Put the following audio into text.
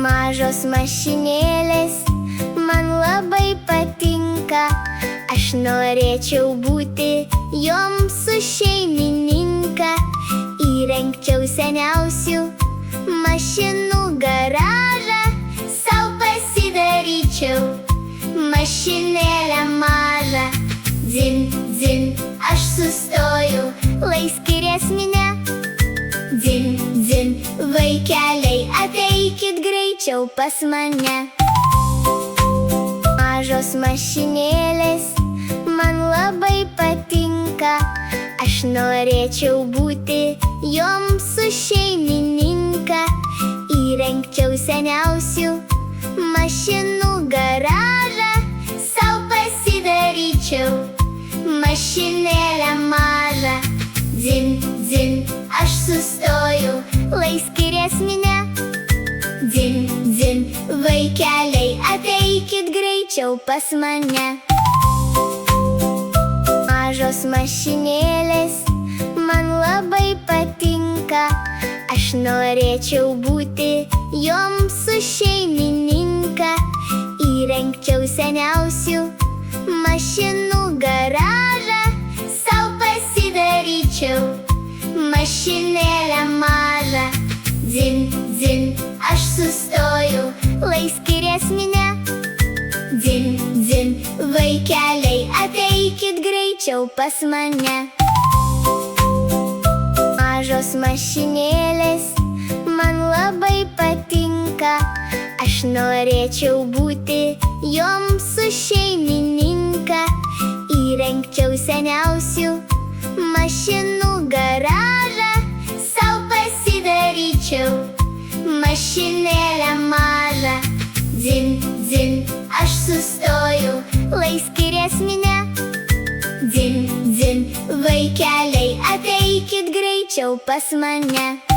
Mažos mašinėlės man labai patinka, aš norėčiau būti joms su šeimininka. Įrengčiau seniausių mašinų garažą, sau pasidaryčiau mašinėlę mažą. Dzin, dzin, aš sustoju, lai skirias minia. Dzin, dzin, vaikeliai, ateikit greičiau pas mane. Mažos mašinėlės man labai patinka, aš norėčiau būti joms su šeimininka. Įrengčiau seniausių mašinų garažą, sau pasidaryčiau mašinėlę mažą. Dzin, dzin, aš sustoju, lai skirias minia. Dzin, dzin, vaikeliai, ateikit greičiau pas mane. Mažos mašinėlės man labai patinka, aš norėčiau būti joms su šeimininka. Įrengčiau seniausių mašinų garažą, sau pasidaryčiau mašinėlę mažą. Dzin, dzin, aš sustoju, lai skirias minia. Dzin, dzin, vaikeliai, ateikit greičiau pas mane. Mažos mašinėlės man labai patinka, aš norėčiau būti joms su šeimininka. Įrengčiau seniausių mašinų garažą, sau pasidaryčiau mašinėlę mažą. Dzin, dzin, aš sustoju, lai skirias minia. Dzin, dzin, vaikeliai, ateikit greičiau pas mane.